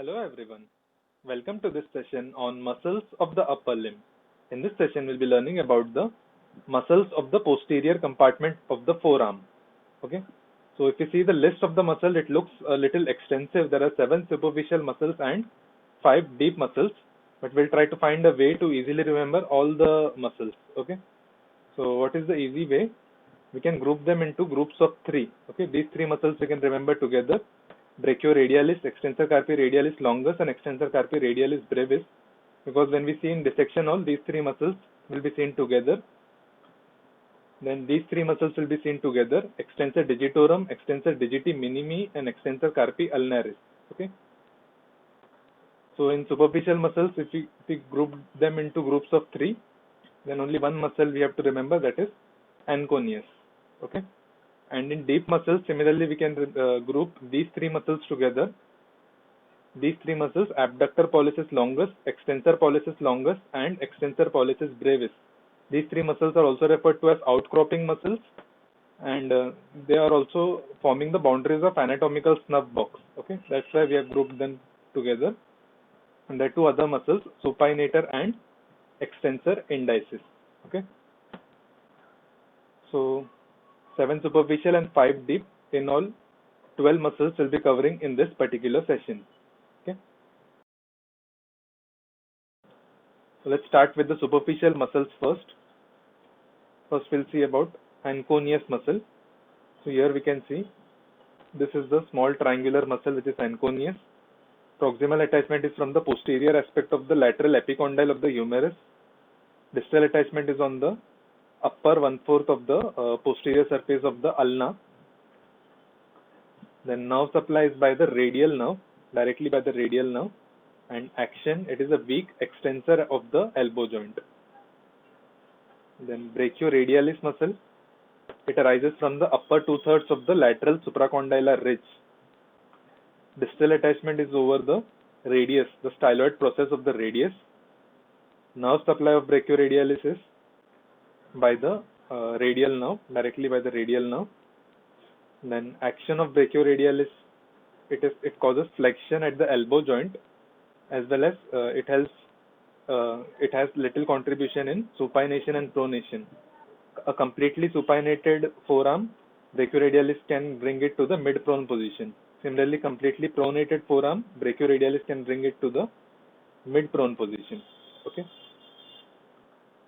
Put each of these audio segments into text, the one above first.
Hello everyone. Welcome to this session on muscles of the upper limb. In this session, we'll be learning about the muscles of the posterior compartment of the forearm. Okay. So if you see the list of the muscle, it looks a little extensive. There are 7 superficial muscles and 5 deep muscles, but we'll try to find a way to easily remember all the muscles. Okay. So what is the easy way? We can group them into groups of 3. Okay. These 3 muscles we can remember together: brachioradialis, extensor carpi radialis longus, and extensor carpi radialis brevis, because when we see in dissection all these 3 muscles will be seen together. Then these 3 muscles will be seen together: extensor digitorum, extensor digiti minimi, and extensor carpi ulnaris. Okay. So in superficial muscles, if we group them into groups of 3, then only one muscle we have to remember, that is anconeus. Okay. And in deep muscles, similarly, we can group these 3 muscles together. These 3 muscles: abductor pollicis longus, extensor pollicis longus, and extensor pollicis brevis. These 3 muscles are also referred to as outcropping muscles, and they are also forming the boundaries of anatomical snuff box. Okay, that's why we have grouped them together. And there are 2 other muscles: supinator and extensor indicis. Okay, so 7 superficial and 5 deep. In all, 12 muscles will be covering in this particular session. Okay. So let's start with the superficial muscles first. First we'll see about anconeus muscle. So here we can see this is the small triangular muscle which is anconeus. Proximal attachment is from the posterior aspect of the lateral epicondyle of the humerus. Distal attachment is on the upper 1/4 of the posterior surface of the ulna. Then nerve supply is by the radial nerve, directly by the radial nerve, and action, it is a weak extensor of the elbow joint. Then brachioradialis muscle, it arises from the upper 2/3 of the lateral supracondylar ridge. Distal attachment is over the radius, the styloid process of the radius. Nerve supply of brachioradialis is by the radial nerve, directly by the radial nerve. Then action of brachioradialis, it causes flexion at the elbow joint, as well as it has little contribution in supination and pronation. A completely supinated forearm, brachioradialis can bring it to the mid-prone position. Similarly, completely pronated forearm, brachioradialis can bring it to the mid-prone position. Okay.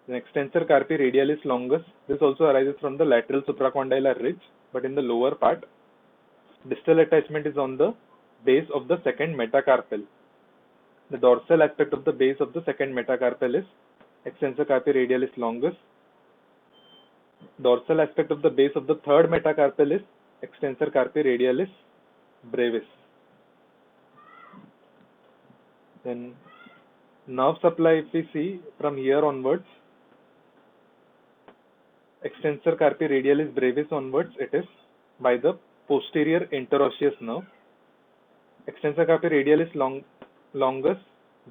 The extensor carpi radialis longus, this also arises from the lateral supracondylar ridge, but in the lower part. Distal attachment is on the base of the second metacarpal. The dorsal aspect of the base of the second metacarpal is extensor carpi radialis longus. Dorsal aspect of the base of the third metacarpal is extensor carpi radialis brevis. Then nerve supply, if we see from here onwards, extensor carpi radialis brevis onwards, it is by the posterior interosseous nerve. Extensor carpi radialis longus,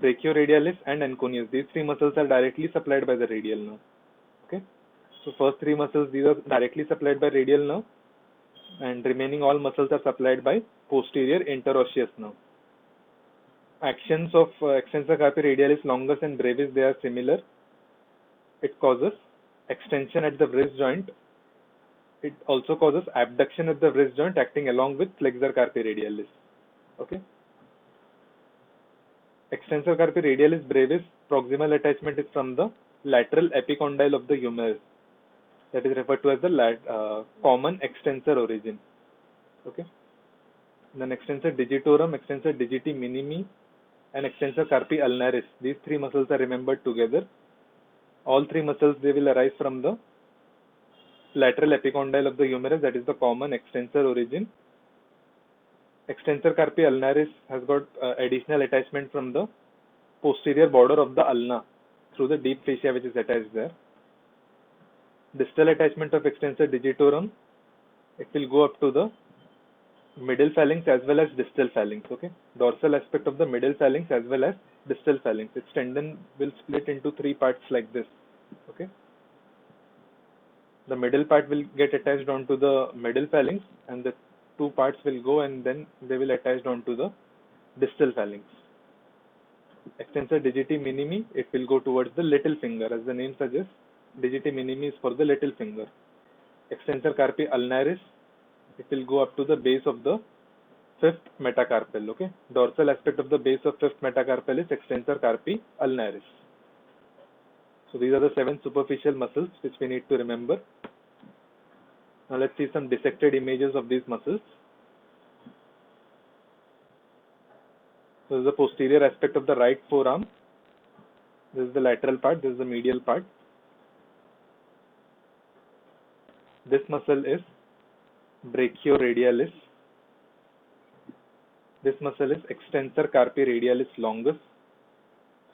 brachioradialis, and anconeus. These 3 muscles are directly supplied by the radial nerve. Okay. So first 3 muscles, these are directly supplied by radial nerve, and remaining all muscles are supplied by posterior interosseous nerve. Actions of extensor carpi radialis longus and brevis, they are similar. It causes extension at the wrist joint. It also causes abduction at the wrist joint, acting along with flexor carpi radialis. Okay. Extensor carpi radialis brevis, proximal attachment is from the lateral epicondyle of the humerus. That is referred to as the common extensor origin. Okay. Then extensor digitorum, extensor digiti minimi, and extensor carpi ulnaris. These 3 muscles are remembered together. All 3 muscles, they will arise from the lateral epicondyle of the humerus, that is the common extensor origin. Extensor carpi ulnaris has got additional attachment from the posterior border of the ulna through the deep fascia which is attached there. Distal attachment of extensor digitorum, it will go up to the middle phalanx as well as distal phalanx. Okay. Dorsal aspect of the middle phalanx as well as distal phalanx. Its tendon will split into 3 parts like this. Okay. The middle part will get attached onto the middle phalanx, and the 2 parts will go and then they will attach onto the distal phalanx. Extensor digiti minimi, it will go towards the little finger. As the name suggests, digiti minimi is for the little finger. Extensor carpi ulnaris, it will go up to the base of the fifth metacarpal. Okay, dorsal aspect of the base of fifth metacarpal is extensor carpi ulnaris. So these are the 7 superficial muscles which we need to remember. Now let's see some dissected images of these muscles. So this is the posterior aspect of the right forearm. This is the lateral part, this is the medial part. This muscle is brachioradialis. This muscle is extensor carpi radialis longus.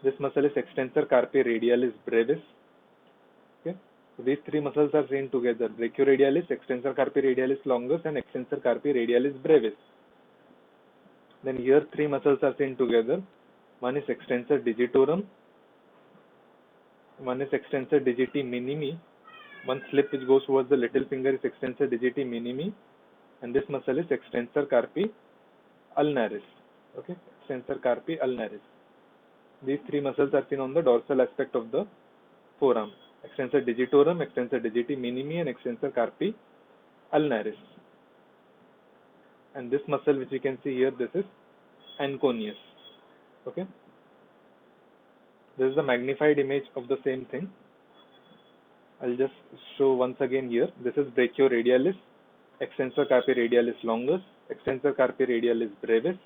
This muscle is extensor carpi radialis brevis. Okay, so these 3 muscles are seen together: brachioradialis, extensor carpi radialis longus, and extensor carpi radialis brevis. Then here 3 muscles are seen together. One is extensor digitorum, one is extensor digiti minimi. One slip which goes towards the little finger is extensor digiti minimi, and this muscle is extensor carpi ulnaris. Okay, extensor carpi ulnaris. These 3 muscles are seen on the dorsal aspect of the forearm: extensor digitorum, extensor digiti minimi, and extensor carpi ulnaris. And this muscle which you can see here, this is anconius. Okay, this is the magnified image of the same thing. I'll just show once again here. This is brachioradialis, extensor carpi radialis longus, extensor carpi radialis brevis,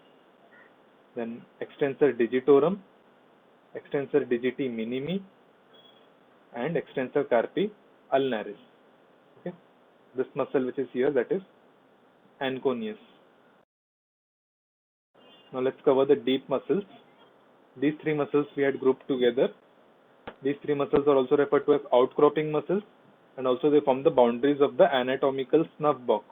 then extensor digitorum, extensor digiti minimi, and extensor carpi ulnaris. Okay, this muscle which is here, that is anconius. Now let's cover the deep muscles. These 3 muscles we had grouped together. These 3 muscles are also referred to as outcropping muscles, and also they form the boundaries of the anatomical snuff box.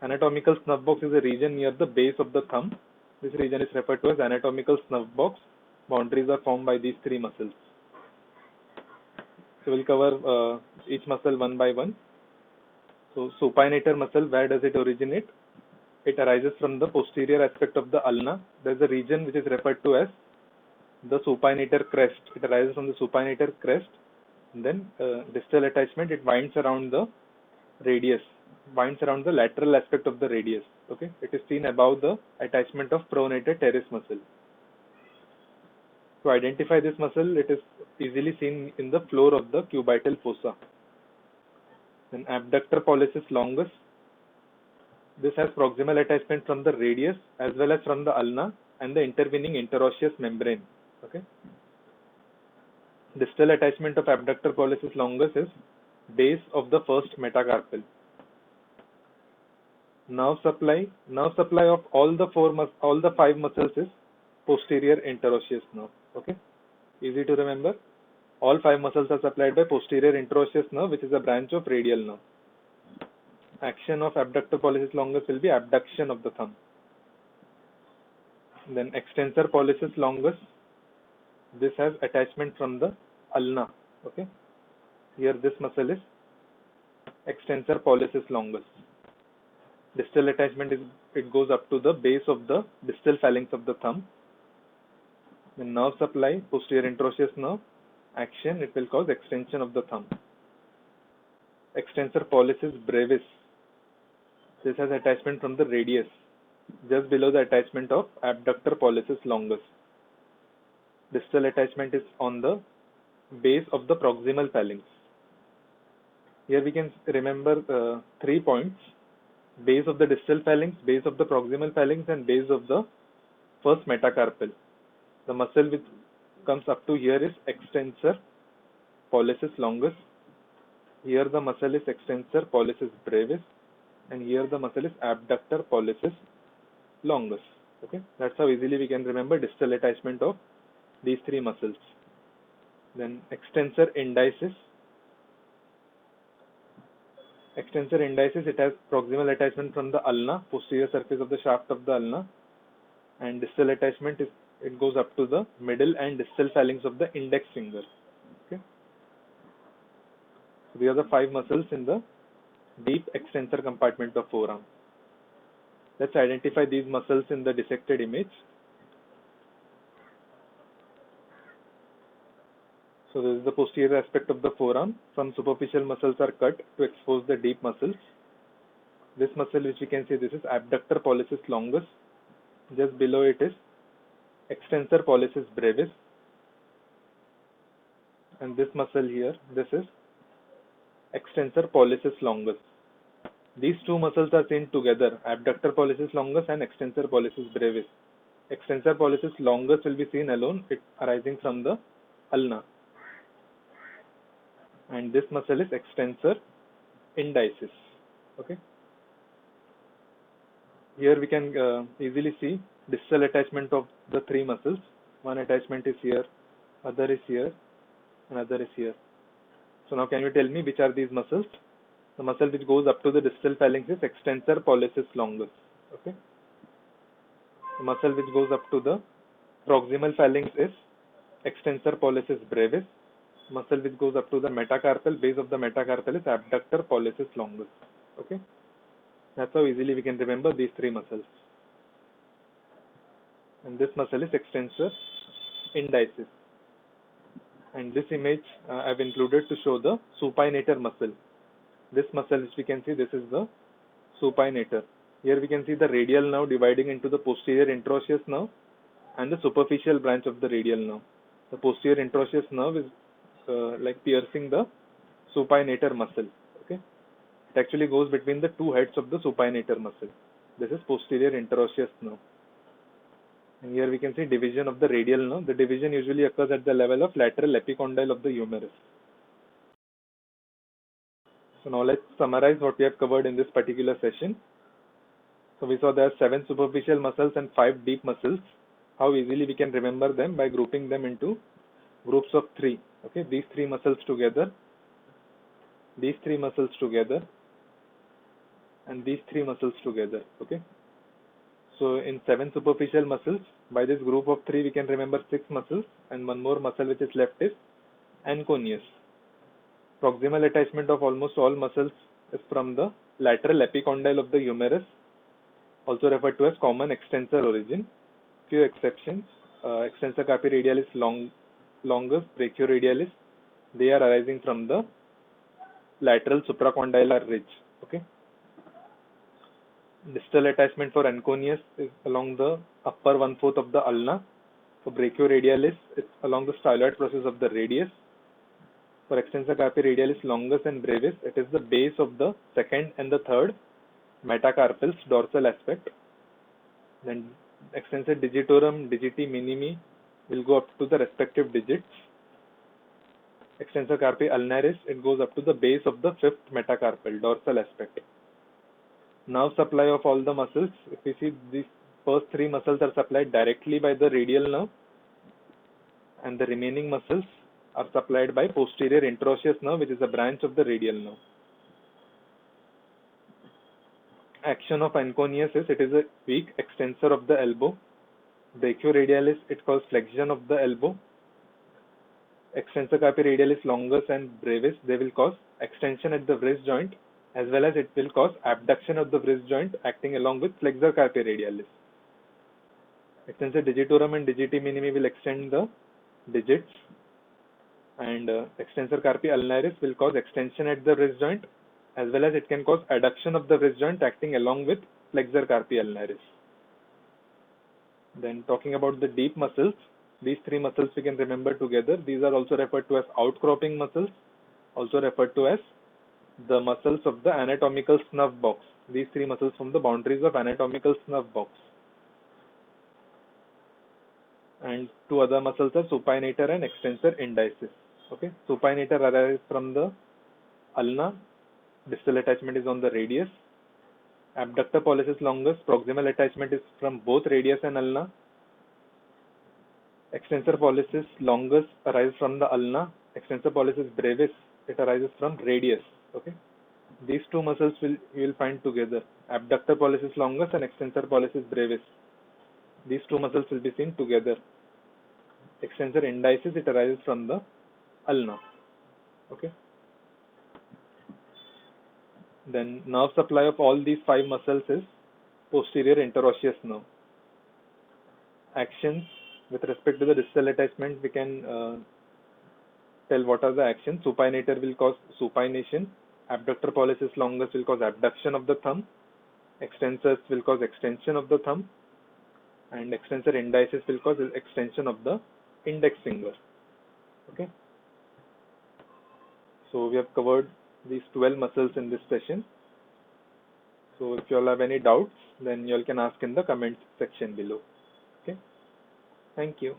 Anatomical snuff box is a region near the base of the thumb. This region is referred to as anatomical snuff box. Boundaries are formed by these 3 muscles. So we'll cover each muscle one by one. So supinator muscle, where does it originate? It arises from the posterior aspect of the ulna. There is a region which is referred to as the supinator crest. It arises from the supinator crest. And then distal attachment, it winds around the radius, winds around the lateral aspect of the radius. Okay, it is seen above the attachment of pronator teres muscle. To identify this muscle, it is easily seen in the floor of the cubital fossa. Then abductor pollicis longus. This has proximal attachment from the radius as well as from the ulna and the intervening interosseous membrane. Okay. Distal attachment of abductor pollicis longus is base of the first metacarpal. Nerve supply of all the 5 muscles is posterior interosseous nerve. Okay, easy to remember. All 5 muscles are supplied by posterior interosseous nerve, which is a branch of radial nerve. Action of abductor pollicis longus will be abduction of the thumb. Then extensor pollicis longus, this has attachment from the ulna. Okay, here this muscle is extensor pollicis longus. Distal attachment is, it goes up to the base of the distal phalanx of the thumb. The nerve supply, posterior interosseous nerve. Action, it will cause extension of the thumb. Extensor pollicis brevis, this has attachment from the radius, just below the attachment of abductor pollicis longus. Distal attachment is on the base of the proximal phalanx. Here we can remember 3 points: base of the distal phalanx, base of the proximal phalanx, and base of the first metacarpal. The muscle which comes up to here is extensor pollicis longus. Here the muscle is extensor pollicis brevis, and here the muscle is abductor pollicis longus. Okay, that's how easily we can remember distal attachment of these 3 muscles. Then extensor indicis. Extensor indicis, it has proximal attachment from the ulna, posterior surface of the shaft of the ulna, and distal attachment is, it goes up to the middle and distal phalanx of the index finger. Okay, so these are the 5 muscles in the deep extensor compartment of forearm. Let's identify these muscles in the dissected image. So this is the posterior aspect of the forearm. Some superficial muscles are cut to expose the deep muscles. This muscle which we can see, this is abductor pollicis longus. Just below it is extensor pollicis brevis. And this muscle here, this is extensor pollicis longus. These two muscles are seen together, abductor pollicis longus and extensor pollicis brevis. Extensor pollicis longus will be seen alone, it arising from the ulna. And this muscle is extensor indicis. Okay. Here we can easily see distal attachment of the three muscles. One attachment is here, other is here, and other is here. So now can you tell me which are these muscles? The muscle which goes up to the distal phalanx is extensor pollicis longus. Okay. The muscle which goes up to the proximal phalanx is extensor pollicis brevis. Muscle which goes up to the metacarpal, base of the metacarpal is abductor pollicis longus. Okay. That's how easily we can remember these three muscles. And this muscle is extensor indicis. And this image I've included to show the supinator muscle. This muscle which we can see, this is the supinator. Here we can see the radial nerve dividing into the posterior interosseous nerve and the superficial branch of the radial nerve. The posterior interosseous nerve is like piercing the supinator muscle. Okay, it actually goes between the two heads of the supinator muscle. This is posterior interosseous nerve. And here we can see division of the radial nerve. The division usually occurs at the level of lateral epicondyle of the humerus. So now let's summarize what we have covered in this particular session. So we saw there are 7 superficial muscles and 5 deep muscles. How easily we can remember them by grouping them into groups of 3. Okay, these 3 muscles together, these 3 muscles together, and these 3 muscles together. Okay. So in 7 superficial muscles, by this group of 3 we can remember 6 muscles, and one more muscle which is left is anconeus. Proximal attachment of almost all muscles is from the lateral epicondyle of the humerus, also referred to as common extensor origin. Few exceptions, extensor carpi radialis longus, brachioradialis, they are arising from the lateral supracondylar ridge. Okay. Distal attachment for anconeus is along the upper 1/4 of the ulna. For brachioradialis, it's along the styloid process of the radius. For extensor carpi radialis longus and brevis, it is the base of the second and the third metacarpals, dorsal aspect. Then extensor digitorum, digiti minimi will go up to the respective digits. Extensor carpi ulnaris, it goes up to the base of the fifth metacarpal, dorsal aspect. Nerve supply of all the muscles, if we see these first 3 muscles are supplied directly by the radial nerve, and the remaining muscles are supplied by posterior interosseous nerve, which is a branch of the radial nerve. Action of anconeus is, it is a weak extensor of the elbow. Brachioradialis, it causes flexion of the elbow. Extensor carpi radialis longus and brevis, they will cause extension at the wrist joint, as well as it will cause abduction of the wrist joint acting along with flexor carpi radialis. Extensor digitorum and digiti minimi will extend the digits, and extensor carpi ulnaris will cause extension at the wrist joint, as well as it can cause adduction of the wrist joint acting along with flexor carpi ulnaris. Then talking about the deep muscles, these 3 muscles we can remember together. These are also referred to as outcropping muscles, also referred to as the muscles of the anatomical snuff box. These 3 muscles form the boundaries of anatomical snuff box. And 2 other muscles are supinator and extensor indicis. Okay, supinator arises from the ulna, distal attachment is on the radius. Abductor pollicis longus, proximal attachment is from both radius and ulna. Extensor pollicis longus arises from the ulna. Extensor pollicis brevis, it arises from radius. Okay, these 2 muscles you will find together, abductor pollicis longus and extensor pollicis brevis. These 2 muscles will be seen together. Extensor indicis, it arises from the ulna. Okay. Then nerve supply of all these 5 muscles is posterior interosseous nerve. Actions with respect to the distal attachment, we can tell what are the actions. Supinator will cause supination. Abductor pollicis longus will cause abduction of the thumb. Extensors will cause extension of the thumb. And extensor indicis will cause extension of the index finger. Okay. So we have covered these 12 muscles in this session. So if you all have any doubts, then you all can ask in the comment section below. Okay. Thank you.